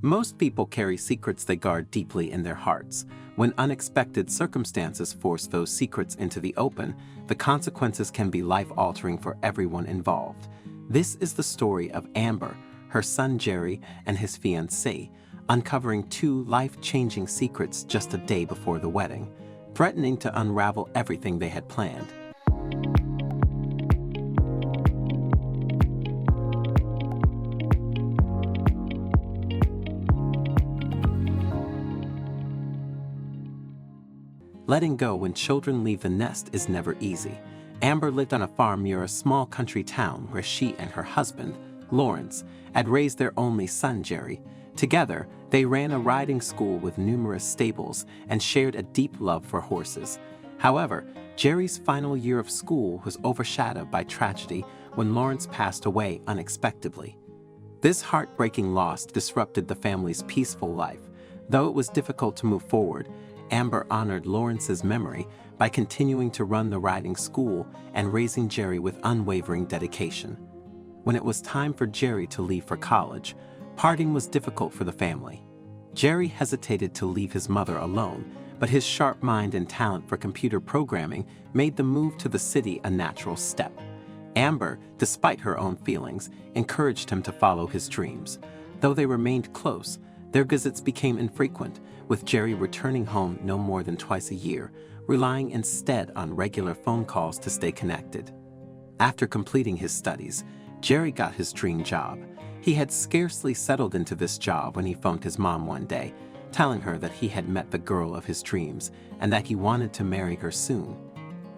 Most people carry secrets they guard deeply in their hearts. When unexpected circumstances force those secrets into the open, the consequences can be life-altering for everyone involved. This is the story of Amber, her son Jerry, and his fiancée, uncovering two life-changing secrets just a day before the wedding, threatening to unravel everything they had planned. Letting go when children leave the nest is never easy. Amber lived on a farm near a small country town where she and her husband, Lawrence, had raised their only son, Jerry. Together, they ran a riding school with numerous stables and shared a deep love for horses. However, Jerry's final year of school was overshadowed by tragedy when Lawrence passed away unexpectedly. This heartbreaking loss disrupted the family's peaceful life. Though it was difficult to move forward, Amber honored Lawrence's memory by continuing to run the riding school and raising Jerry with unwavering dedication. When it was time for Jerry to leave for college, parting was difficult for the family. Jerry hesitated to leave his mother alone, but his sharp mind and talent for computer programming made the move to the city a natural step. Amber, despite her own feelings, encouraged him to follow his dreams. Though they remained close, their visits became infrequent, with Jerry returning home no more than twice a year, relying instead on regular phone calls to stay connected. After completing his studies, Jerry got his dream job. He had scarcely settled into this job when he phoned his mom one day, telling her that he had met the girl of his dreams and that he wanted to marry her soon.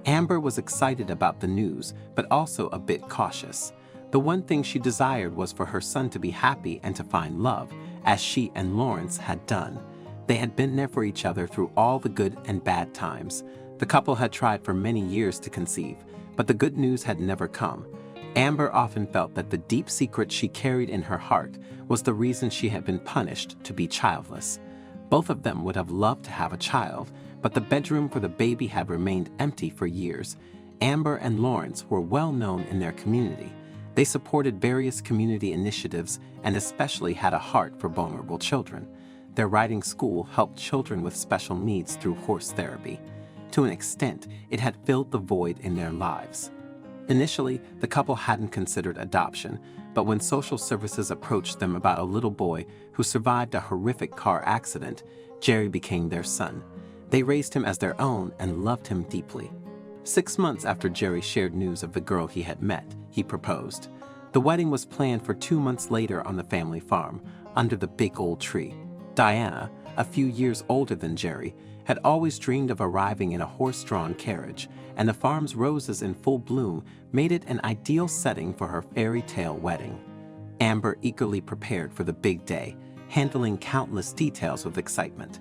Amber was excited about the news, but also a bit cautious. The one thing she desired was for her son to be happy and to find love, as she and Lawrence had done. They had been there for each other through all the good and bad times. The couple had tried for many years to conceive, but the good news had never come. Amber often felt that the deep secret she carried in her heart was the reason she had been punished to be childless. Both of them would have loved to have a child, but the bedroom for the baby had remained empty for years. Amber and Lawrence were well known in their community. They supported various community initiatives and especially had a heart for vulnerable children. Their riding school helped children with special needs through horse therapy. To an extent, it had filled the void in their lives. Initially, the couple hadn't considered adoption, but when social services approached them about a little boy who survived a horrific car accident, Jerry became their son. They raised him as their own and loved him deeply. 6 months after Jerry shared news of the girl he had met, he proposed. The wedding was planned for 2 months later on the family farm, under the big old tree. Diana, a few years older than Jerry, had always dreamed of arriving in a horse-drawn carriage, and the farm's roses in full bloom made it an ideal setting for her fairy tale wedding. Amber eagerly prepared for the big day, handling countless details with excitement.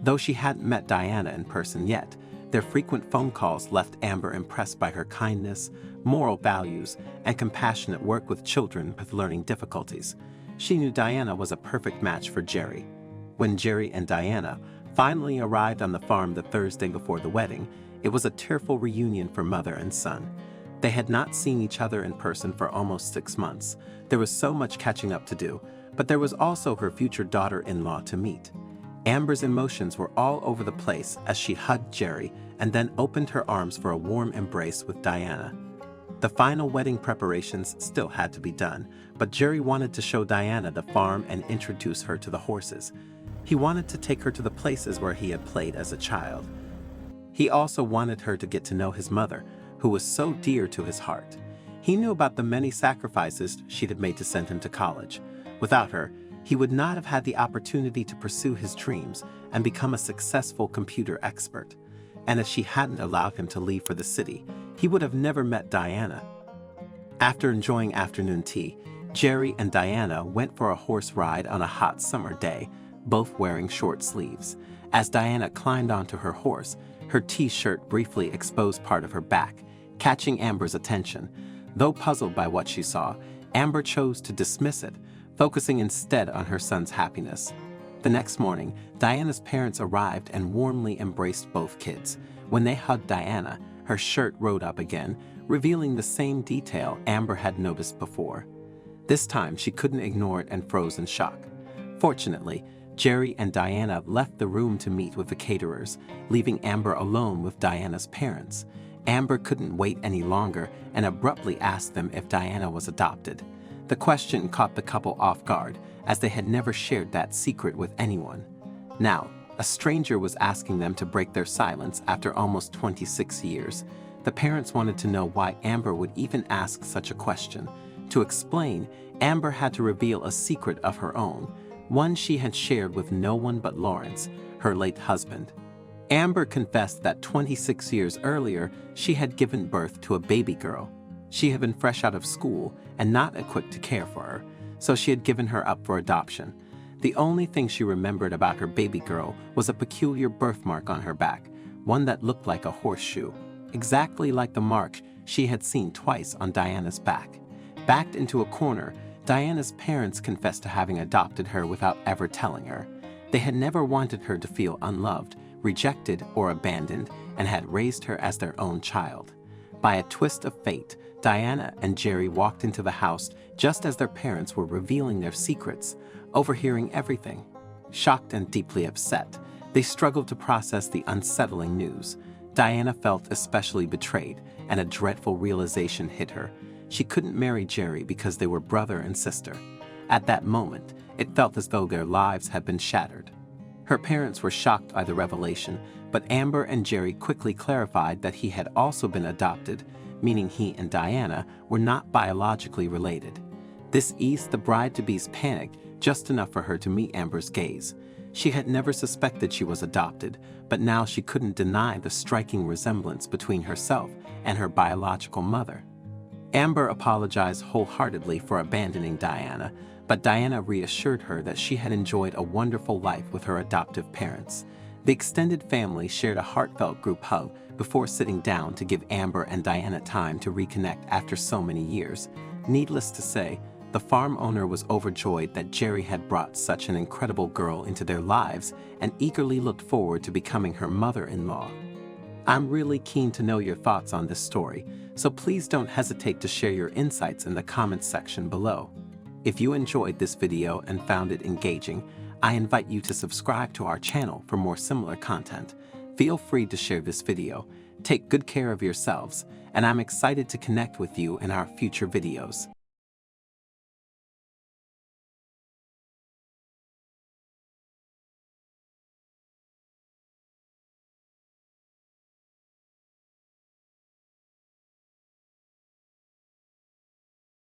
Though she hadn't met Diana in person yet, their frequent phone calls left Amber impressed by her kindness, moral values, and compassionate work with children with learning difficulties. She knew Diana was a perfect match for Jerry. When Jerry and Diana finally arrived on the farm the Thursday before the wedding, it was a tearful reunion for mother and son. They had not seen each other in person for almost 6 months. There was so much catching up to do, but there was also her future daughter-in-law to meet. Amber's emotions were all over the place as she hugged Jerry and then opened her arms for a warm embrace with Diana. The final wedding preparations still had to be done, but Jerry wanted to show Diana the farm and introduce her to the horses. He wanted to take her to the places where he had played as a child. He also wanted her to get to know his mother, who was so dear to his heart. He knew about the many sacrifices she'd have made to send him to college. Without her, he would not have had the opportunity to pursue his dreams and become a successful computer expert. And if she hadn't allowed him to leave for the city, he would have never met Diana. After enjoying afternoon tea, Jerry and Diana went for a horse ride on a hot summer day, both wearing short sleeves. As Diana climbed onto her horse, her t-shirt briefly exposed part of her back, catching Amber's attention. Though puzzled by what she saw, Amber chose to dismiss it, focusing instead on her son's happiness. The next morning, Diana's parents arrived and warmly embraced both kids. When they hugged Diana, her shirt rode up again, revealing the same detail Amber had noticed before. This time, she couldn't ignore it and froze in shock. Fortunately, Jerry and Diana left the room to meet with the caterers, leaving Amber alone with Diana's parents. Amber couldn't wait any longer and abruptly asked them if Diana was adopted. The question caught the couple off guard, as they had never shared that secret with anyone. Now, a stranger was asking them to break their silence after almost 26 years. The parents wanted to know why Amber would even ask such a question. To explain, Amber had to reveal a secret of her own, one she had shared with no one but Lawrence, her late husband. Amber confessed that 26 years earlier, she had given birth to a baby girl. She had been fresh out of school and not equipped to care for her, so she had given her up for adoption. The only thing she remembered about her baby girl was a peculiar birthmark on her back, one that looked like a horseshoe, exactly like the mark she had seen twice on Diana's back. Backed into a corner, Diana's parents confessed to having adopted her without ever telling her. They had never wanted her to feel unloved, rejected, or abandoned, and had raised her as their own child. By a twist of fate, Diana and Jerry walked into the house just as their parents were revealing their secrets, overhearing everything. Shocked and deeply upset, they struggled to process the unsettling news. Diana felt especially betrayed, and a dreadful realization hit her. She couldn't marry Jerry because they were brother and sister. At that moment, it felt as though their lives had been shattered. Her parents were shocked by the revelation, but Amber and Jerry quickly clarified that he had also been adopted, meaning he and Diana were not biologically related. This eased the bride-to-be's panic just enough for her to meet Amber's gaze. She had never suspected she was adopted, but now she couldn't deny the striking resemblance between herself and her biological mother. Amber apologized wholeheartedly for abandoning Diana, but Diana reassured her that she had enjoyed a wonderful life with her adoptive parents. The extended family shared a heartfelt group hug before sitting down to give Amber and Diana time to reconnect after so many years. Needless to say, the farm owner was overjoyed that Jerry had brought such an incredible girl into their lives and eagerly looked forward to becoming her mother-in-law. I'm really keen to know your thoughts on this story, so please don't hesitate to share your insights in the comments section below. If you enjoyed this video and found it engaging, I invite you to subscribe to our channel for more similar content. Feel free to share this video. Take good care of yourselves, and I'm excited to connect with you in our future videos.